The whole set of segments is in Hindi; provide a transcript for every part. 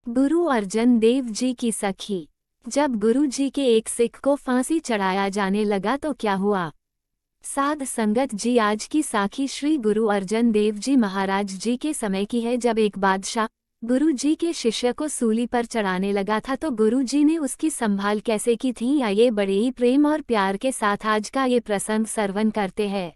गुरु अर्जन देव जी की सखी। जब गुरु जी के एक सिख को फांसी चढ़ाया जाने लगा तो क्या हुआ। साध संगत जी, आज की साखी श्री गुरु अर्जन देव जी महाराज जी के समय की है, जब एक बादशाह गुरु जी के शिष्य को सूली पर चढ़ाने लगा था तो गुरु जी ने उसकी संभाल कैसे की थी, आइए बड़े ही प्रेम और प्यार के साथ आज का ये प्रसंग श्रवण करते हैं।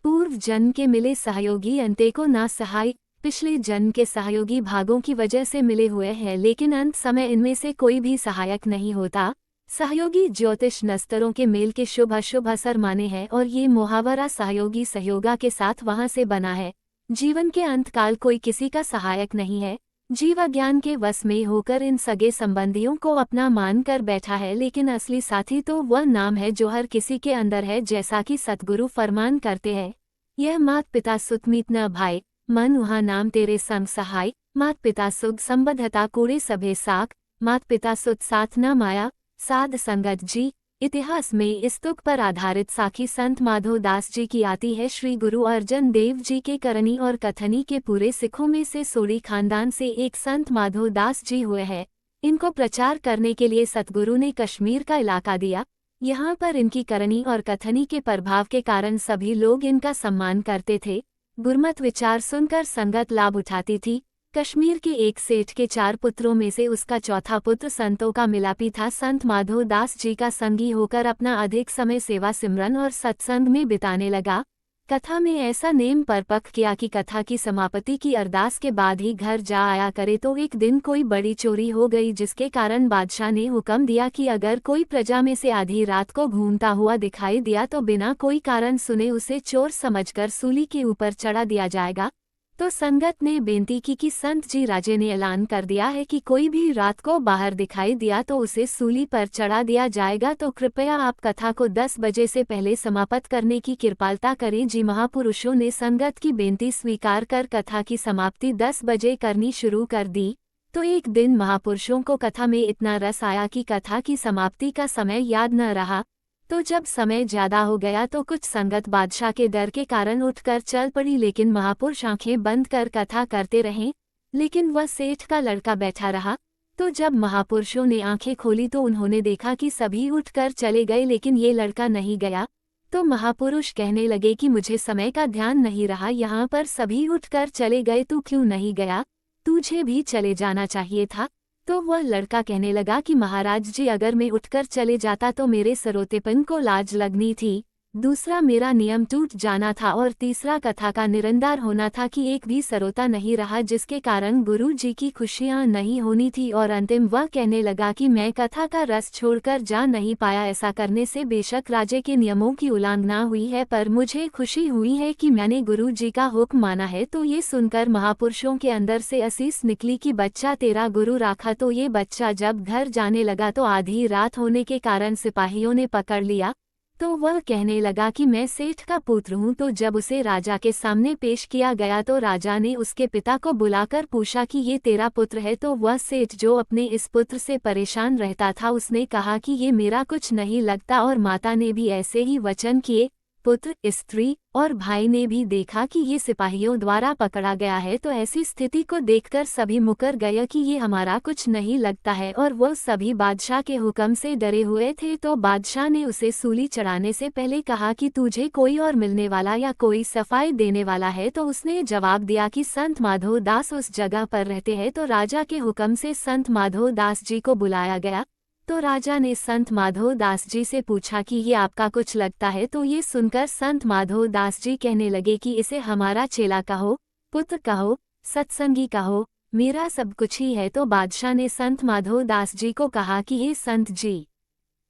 पूर्व जन्म के मिले सहयोगी अंते को ना सहाय, पिछले जन्म के सहयोगी भागों की वजह से मिले हुए हैं, लेकिन अंत समय इनमें से कोई भी सहायक नहीं होता। सहयोगी ज्योतिष नस्तरों के मेल के शुभ अशुभ असर माने हैं और ये मुहावरा सहयोगी सहयोगा के साथ वहां से बना है। जीवन के अंतकाल कोई किसी का सहायक नहीं है। जीव ज्ञान के वश में होकर इन सगे संबंधियों को अपना मान कर बैठा है, लेकिन असली साथी तो वह नाम है जो हर किसी के अंदर है। जैसा कि सतगुरु फरमान करते हैं, यह मात पिता सुत मीत न भाई, मन उहा नाम तेरे संग सहाय। मात पिता सुख संबद्धता कूड़े सभे साक, मात पिता सुत साथ न माया। साध संगत जी, इतिहास में इस तुक पर आधारित साखी संत माधो दास जी की आती है। श्री गुरु अर्जन देव जी के करनी और कथनी के पूरे सिखों में से सोड़ी खानदान से एक संत माधो दास जी हुए हैं। इनको प्रचार करने के लिए सतगुरु ने कश्मीर का इलाका दिया। यहाँ पर इनकी करनी और कथनी के प्रभाव के कारण सभी लोग इनका सम्मान करते थे। गुरमत विचार सुनकर संगत लाभ उठाती थी। कश्मीर के एक सेठ के 4 पुत्रों में से उसका चौथा पुत्र संतों का मिलापी था। संत माधो दास जी का संगी होकर अपना अधिक समय सेवा सिमरन और सत्संग में बिताने लगा। कथा में ऐसा नेम परपक किया कि कथा की समाप्ति की अरदास के बाद ही घर जा आया करे। तो एक दिन कोई बड़ी चोरी हो गई, जिसके कारण बादशाह ने हुक्म दिया कि अगर कोई प्रजा में से आधी रात को घूमता हुआ दिखाई दिया तो बिना कोई कारण सुने उसे चोर समझकर सूली के ऊपर चढ़ा दिया जाएगा। तो संगत ने बेनती की कि संत जी राजे ने ऐलान कर दिया है कि कोई भी रात को बाहर दिखाई दिया तो उसे सूली पर चढ़ा दिया जाएगा, तो कृपया आप कथा को 10 बजे से पहले समाप्त करने की कृपालता करें। जी महापुरुषों ने संगत की बेनती स्वीकार कर कथा की समाप्ति 10 बजे करनी शुरू कर दी। तो एक दिन महापुरुषों को कथा में इतना रस आया कि कथा की समाप्ति का समय याद न रहा। तो जब समय ज्यादा हो गया तो कुछ संगत बादशाह के डर के कारण उठकर चल पड़ी, लेकिन महापुरुष आंखें बंद कर कथा करते रहे। लेकिन वह सेठ का लड़का बैठा रहा। तो जब महापुरुषों ने आंखें खोली तो उन्होंने देखा कि सभी उठकर चले गए, लेकिन ये लड़का नहीं गया। तो महापुरुष कहने लगे कि मुझे समय का ध्यान नहीं रहा, यहाँ पर सभी उठकर चले गए, तू क्यों नहीं गया, तुझे भी चले जाना चाहिए था। तो वह लड़का कहने लगा कि महाराज जी, अगर मैं उठकर चले जाता तो मेरे सरोतेपन को लाज लगनी थी, दूसरा मेरा नियम टूट जाना था, और तीसरा कथा का निरंतर होना था कि एक भी सरोता नहीं रहा, जिसके कारण गुरु जी की खुशियां नहीं होनी थी। और अंतिम वह कहने लगा कि मैं कथा का रस छोड़कर जा नहीं पाया। ऐसा करने से बेशक राजे के नियमों की उल्लंघना हुई है, पर मुझे खुशी हुई है कि मैंने गुरु जी का हुक्म माना है। तो ये सुनकर महापुरुषों के अंदर से असीस निकली कि बच्चा तेरा गुरु राखा। तो ये बच्चा जब घर जाने लगा तो आधी रात होने के कारण सिपाहियों ने पकड़ लिया। तो वह कहने लगा कि मैं सेठ का पुत्र हूँ। तो जब उसे राजा के सामने पेश किया गया तो राजा ने उसके पिता को बुलाकर पूछा कि ये तेरा पुत्र है। तो वह सेठ, जो अपने इस पुत्र से परेशान रहता था, उसने कहा कि ये मेरा कुछ नहीं लगता। और माता ने भी ऐसे ही वचन किए। पुत्र, स्त्री और भाई ने भी देखा कि ये सिपाहियों द्वारा पकड़ा गया है। तो ऐसी स्थिति को देखकर सभी मुकर गए कि ये हमारा कुछ नहीं लगता है, और वो सभी बादशाह के हुक्म से डरे हुए थे। तो बादशाह ने उसे सूली चढ़ाने से पहले कहा कि तुझे कोई और मिलने वाला या कोई सफाई देने वाला है। तो उसने जवाब दिया कि संत माधो दास उस जगह पर रहते हैं। तो राजा के हुक्म से संत माधो दास जी को बुलाया गया। तो राजा ने संत माधो दास जी से पूछा कि ये आपका कुछ लगता है। तो ये सुनकर संत माधो दास जी कहने लगे कि इसे हमारा चेला कहो, पुत्र कहो, सत्संगी कहो, मेरा सब कुछ ही है। तो बादशाह ने संत माधो दास जी को कहा कि हे संत जी,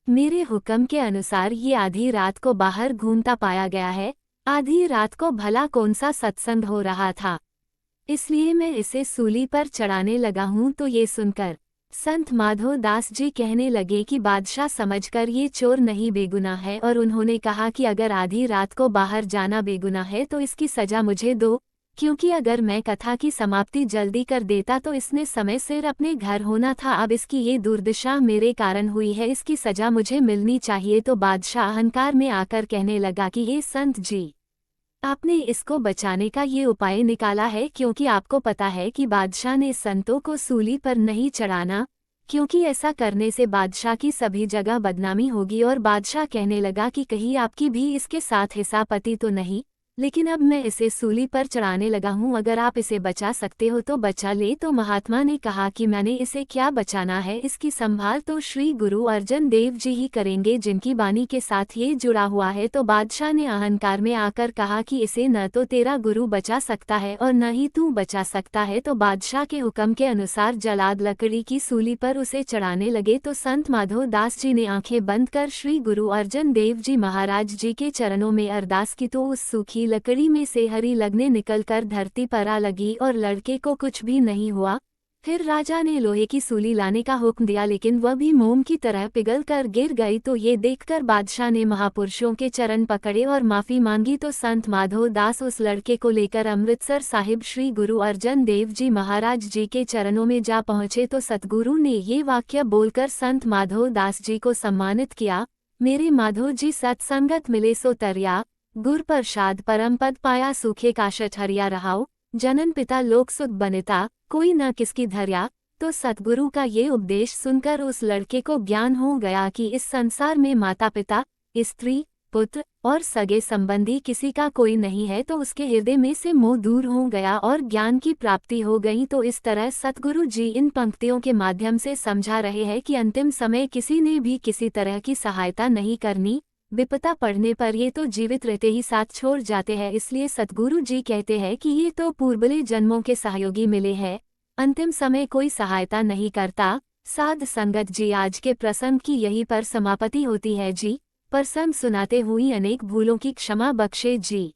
मेरे हुक्म के अनुसार ये आधी रात को बाहर घूमता पाया गया है। आधी रात को भला कौन सा सत्संग हो रहा था, इसलिए मैं इसे सूली पर चढ़ाने लगा हूँ। तो ये सुनकर संत माधो दास जी कहने लगे कि बादशाह समझकर ये चोर नहीं बेगुनाह है, और उन्होंने कहा कि अगर आधी रात को बाहर जाना बेगुनाह है तो इसकी सजा मुझे दो, क्योंकि अगर मैं कथा की समाप्ति जल्दी कर देता तो इसने समय सिर अपने घर होना था। अब इसकी ये दुर्दशा मेरे कारण हुई है, इसकी सजा मुझे मिलनी चाहिए। तो बादशाह अहंकार में आकर कहने लगा कि ये संत जी, आपने इसको बचाने का ये उपाय निकाला है क्योंकि आपको पता है कि बादशाह ने संतों को सूली पर नहीं चढ़ाना, क्योंकि ऐसा करने से बादशाह की सभी जगह बदनामी होगी। और बादशाह कहने लगा कि कहीं आपकी भी इसके साथ हिसापति तो नहीं, लेकिन अब मैं इसे सूली पर चढ़ाने लगा हूँ, अगर आप इसे बचा सकते हो तो बचा ले। तो महात्मा ने कहा कि मैंने इसे क्या बचाना है, इसकी संभाल तो श्री गुरु अर्जन देव जी ही करेंगे जिनकी वाणी के साथ ये जुड़ा हुआ है। तो बादशाह ने अहंकार में आकर कहा कि इसे न तो तेरा गुरु बचा सकता है और न ही तू बचा सकता है। तो बादशाह के हुक्म के अनुसार जलाद लकड़ी की सूली पर उसे चढ़ाने लगे। तो संत माधो दास जी ने आंखें बंद कर श्री गुरु अर्जन देव जी महाराज जी के चरणों में अरदास की, तो उस सूखी लकड़ी में से हरी लगने निकलकर धरती पर आ लगी और लड़के को कुछ भी नहीं हुआ। फिर राजा ने लोहे की सूली लाने का हुक्म दिया, लेकिन वह भी मोम की तरह पिघल कर गिर गई। तो ये देखकर बादशाह ने महापुरुषों के चरण पकड़े और माफी मांगी। तो संत माधो दास उस लड़के को लेकर अमृतसर साहिब श्री गुरु अर्जन देव जी महाराज जी के चरणों में जा पहुंचे। तो सतगुरु ने ये वाक्य बोलकर संत माधो दास जी को सम्मानित किया, मेरे माधो जी सत्संगत मिले सो तरिया, गुर प्रसाद परम पद पाया, सूखे काशट हरिया रहाओ, जनन पिता लोक सुख बनिता, कोई न किसकी धर्या। तो सतगुरु का ये उपदेश सुनकर उस लड़के को ज्ञान हो गया कि इस संसार में माता पिता, स्त्री, पुत्र और सगे संबंधी किसी का कोई नहीं है। तो उसके हृदय में से मोह दूर हो गया और ज्ञान की प्राप्ति हो गई। तो इस तरह सतगुरु जी इन पंक्तियों के माध्यम से समझा रहे हैं कि अंतिम समय किसी ने भी किसी तरह की सहायता नहीं करनी, विपदा पड़ने पर ये तो जीवित रहते ही साथ छोड़ जाते हैं। इसलिए सतगुरु जी कहते हैं कि ये तो पूर्वले जन्मों के सहयोगी मिले हैं, अंतिम समय कोई सहायता नहीं करता। साध संगत जी, आज के प्रसंग की यहीं पर समाप्ति होती है जी। प्रसंग सुनाते हुई अनेक भूलों की क्षमा बख्शे जी।